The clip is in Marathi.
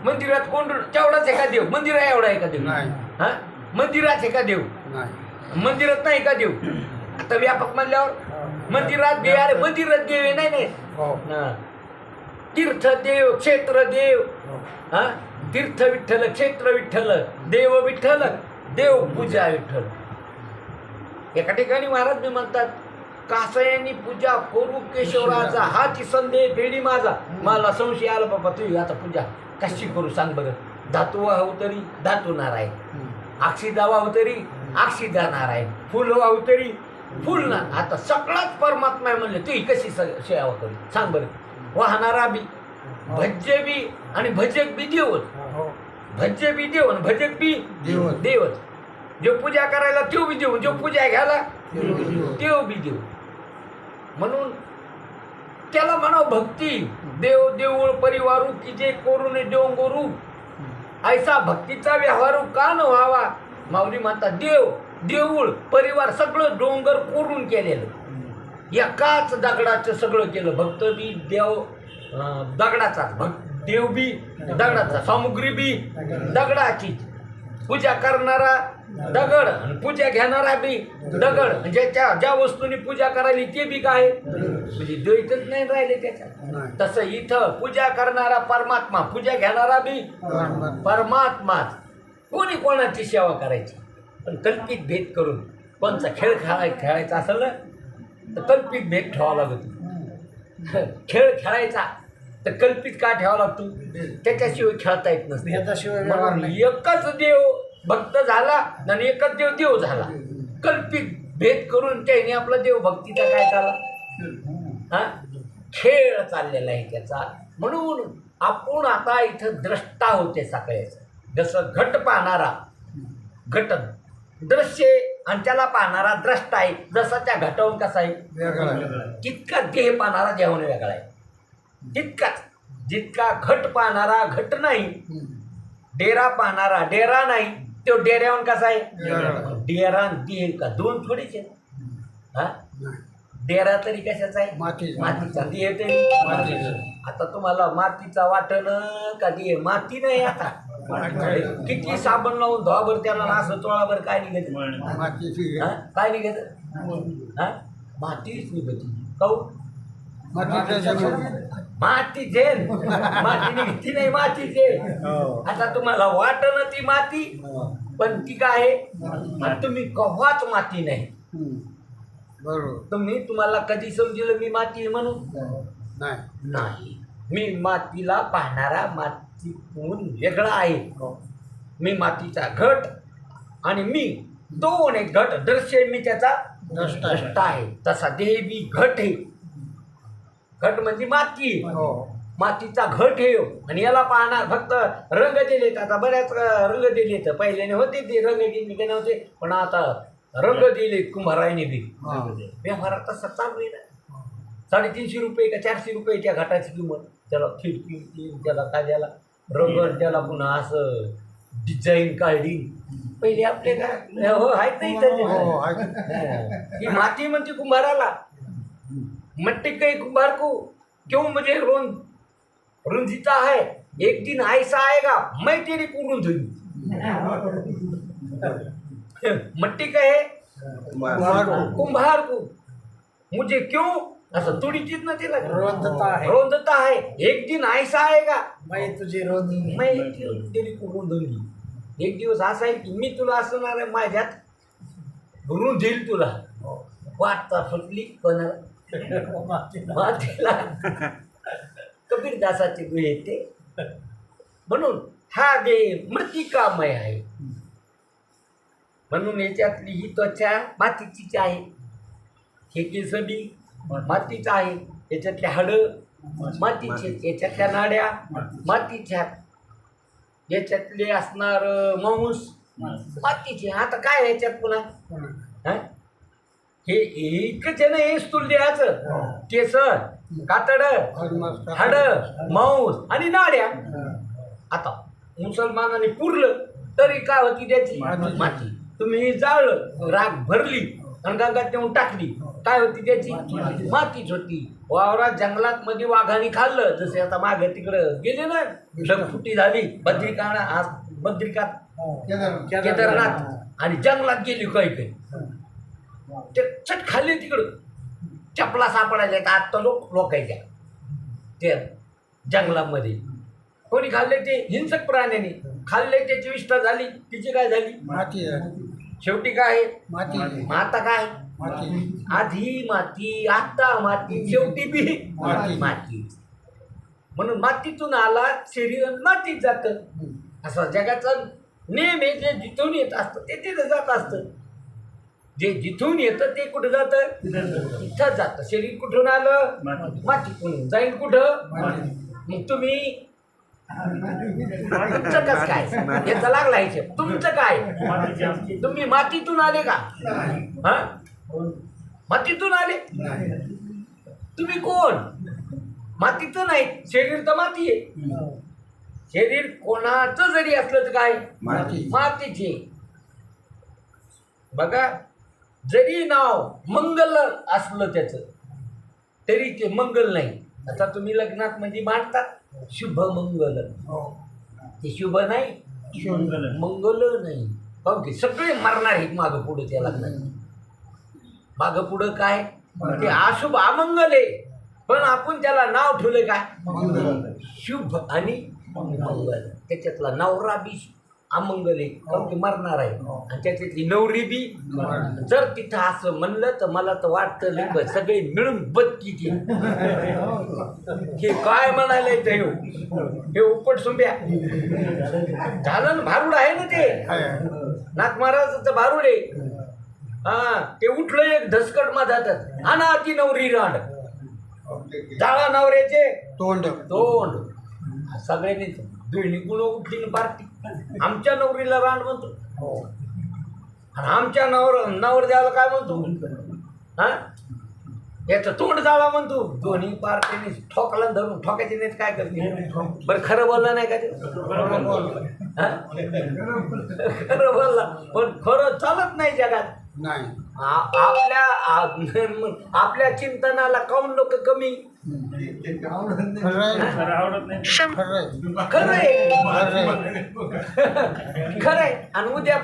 मंदिरात कोंडून तेवढाच एका देव, मंदिर आहे एवढा एका देव हा, मंदिरात एका देव, मंदिरात नाही का देव. आता व्यापक म्हणल्यावर मंदिरात देव, अरे मंदिरात देव आहे, नाही तीर्थ देव, क्षेत्र देव, हा तीर्थ विठ्ठल, क्षेत्र विठ्ठल, देव विठ्ठल, देव पूजा विठ्ठल. एका ठिकाणी महाराज मी म्हणतात, कासयांनी पूजा करू केशवराजा, हाची संदेह फेडी माझा. मला संशय आला बाबा, तू आता पूजा कशी करू सांग बरं. धातू वाहू तरी धातू नारायण, अक्षिदा वाहू तरी अक्षिदा नारायण, फुल वाहू तरी फुल ना. आता सगळाच परमात्मा आहे म्हणले, तू कशी सेवा करू सांग बरं. वाहणारा बी, भज्य बी आणि भजक बी देवच. भज्य बी देव आणि भजक बी देवच. जो पूजा करायला तो बी देव, जो पूजा घ्यायला देव बी देव. म्हणून त्याला म्हणाव भक्ती. देव देऊळ परिवारू की जे करून डोंगरू, ऐसा भक्तीचा व्यवहारू का न व्हावा. माऊली म्हणतात देव देऊळ परिवार सगळं डोंगर कोरून केलेलं, एकाच दगडाचं सगळं केलं. भक्त बी देव दगडाचाच, देव बी दगडाचा, सामुग्री बी दगडाची, पूजा करणारा दगड आणि पूजा घेणारा बी दगड. म्हणजे ज्या वस्तूंनी पूजा करायली ते बी काय म्हणजे द्वैतच नाही राहिले त्याच्यात. तसं इथं पूजा करणारा परमात्मा, पूजा घेणारा बी परमात्माच. कोणी कोणाची सेवा करायची, पण कल्पित भेद करून. कोणचा खेळ खेळायचा असेल ना तर कल्पित भेद ठेवावा लागतो. खेळ खेळायचा तर कल्पित का ठेवावा लागतो, त्याच्याशिवाय खेळता येत नसतं. एकच देव भक्त झाला आणि एकच देव देव झाला. कल्पित भेद करून त्याने आपला देव भक्तीचा काय झाला, हा खेळ चाललेला आहे त्याचा. म्हणून आपण आता इथं द्रष्टा होते सगळ्याचं. जसं घट पाहणारा घट दृश्य आणि त्याला पाहणारा द्रष्टा आहे. जसा त्या घटावून कसा आहे तितका देह पाहणारा देवाने वेगळा आहे. तितकाच जितका घट पाहणारा घट नाही, डेरा पाहणारा डेरा नाही, तो डेऱ्याहून कसा आहे. डेरा देह का दोन थोडीच आहे. हा डेरा तरी कशाचा आहे, मातीचा. देह तरी आता तुम्हाला मातीचा वाटण का देह माती नाही. आता किती साबण लावून धुवाभर त्याला असं चोळाभर काय निघत, काय निघत, हा मातीच निघती. काऊ माती झेल, माती निघती नाही, माती झेल. आता तुम्हाला वाटण ती माती, पण ती काय आहे, तुम्ही कव्हाच माती नाही. बरोबर. तुम्हाला कधी समजेल मी माती म्हणून नाही. मी मातीला पाहणारा मातीतून वेगळा आहे. मी मातीचा घट आणि मी दोन एक घट दृश्य, मी त्याचा द्रष्टा आहे. तसा देह बी घट आहे. घट म्हणजे माती, मातीचा घट आहे. आणि याला पाहणार फक्त रंग दिलेत. आता बऱ्याच रंग दिलेत. पहिल्याने होते ते रंग दिले नव्हते, पण आता रंग दिले कुंभारायने बी. व्यवहारात तसा चालू आहे ना. 350 रुपये का 400 रुपये त्या घटाची किंमत. त्याला खिडकी, त्याला काद्याला रंग, त्याला पुन्हा असं डिझाईन काढली. पहिले आपले काय हो आहेत नाही. ही माती म्हणते कुंभाराला, मट्टी काही कुंभार को क्यों मुझे रुंझीता है, एक दिन ऐसा आएगा मैं तेरी को रुंझूंगी. मट्टी कहे कुंभार को मुझे क्यों असं थोडी चीज ना तिला रोंदता है. एक दिन ऐसा आएगा मैं तेरी को रुंधूंगी. एक दिवस असा आहे की मी तुला असणार आहे, माझ्यात रुंधील तुला. वाटता फुटली कोणाला मातीला. कबीरदासाचे गुण येते. म्हणून हा देह मृतिकामय आहे. म्हणून याच्यातली ही त्वचा मातीचीच आहे, हे केस बी मातीचं आहे, याच्यातले हाडं मातीचे, याच्यातल्या नाड्या मातीच्या, याच्यातले असणार मांस मातीचे. आता काय याच्यात पुन्हा हे एकच आहे ना, हे स्थूल देहाचं. केस, कातड, हाड, मांस आणि नाड्या. आता मुसलमानाने पुरलं तरी काय होती त्याची माती. तुम्ही जाळलं, राग भरली आणि गंगात नेऊन टाकली, काय होती त्याची? मातीच होती. वावरात जंगलात मध्ये वाघाने खाल्लं, जसे आता मागे तिकडं गेले ना, ढगफुटी झाली बद्रिकात केदारनाथ, आणि जंगलात गेली काही ते चट खाल्ली, तिकडं चपला सापडायला आता लोकांच्या ते जंगलामध्ये. कोणी खाल्ले? ते हिंसक प्राण्याने खाल्ले, त्याची विष्ठा झाली, तिची काय झाली? माती. शेवटी काय? माती. आता काय? माती. आधी माती, आता माती, शेवटी बी माती. म्हणून मातीतून आला शरीर मातीत जातं. असं जगाचा नेम आहे. जे जिथून येत असतं ते तिथं जात असतं. जे जिथून येतं ते कुठं जातं? तिथं जातं. शरीर कुठून आलं? मातीतून. जाईल कुठं? मग तुम्ही तुमचं कसं काय? याचा लागला हिशेब. तुमचं काय? तुम्ही मातीतून आले का? हा, मातीतून आले. तुम्ही कोण? मातीचं नाही. शरीर तर माती आहे. शरीर कोणाचं जरी असलं तर काय? मातीचे. बघा, जरी नाव मंगल असलं त्याचं तरी ते मंगल नाही. आता तुम्ही लग्नात म्हणजे मांडतात शुभ मंगल, ते शुभ नाही, मंगल नाही. कारण की सगळे मरणार आहेत मागं पुढे त्या लग्नात. मागं पुढं काय? ते अशुभ अमंगल आहे, पण आपण त्याला नाव ठेवलं काय? शुभ आणि मंगल. त्याच्यातला नवरा बी अमंगल आहे, कारण की मरणार आहे, आणि त्याच्यातली नवरी बी. जर तिथं असं म्हणलं तर मला तर वाटतं लिंब सगळे मिळून बदकीची. हे काय म्हणायला येतं? हे उपट सुंब्या झालं ना. भारूड आहे ना ते, नाथ महाराजाचं भारूड आहे. हा, ते उठलं एक धसकट मधातच, आणा ती नवरी रांड, जाळा नवऱ्याचे तोंड. सगळ्यांनी दुहिणी गुण उठली पार्टी. आमच्या नवरीला रांड म्हणतो, आणि आमच्या नवर द्यायला काय म्हणतो? हा, याचं तोंड जाळा म्हणतो. दोन्ही पार्टीने ठोकला धरून ठोकायचे नाहीत, काय करते? बरं, खरं बोलला नाही का ते? खरं बोलला, पण खरं चालत नाही जगात. नाही. आपल्या चिंतनाला काऊन लोक कमी? खरंय, खरंय, आणि उद्या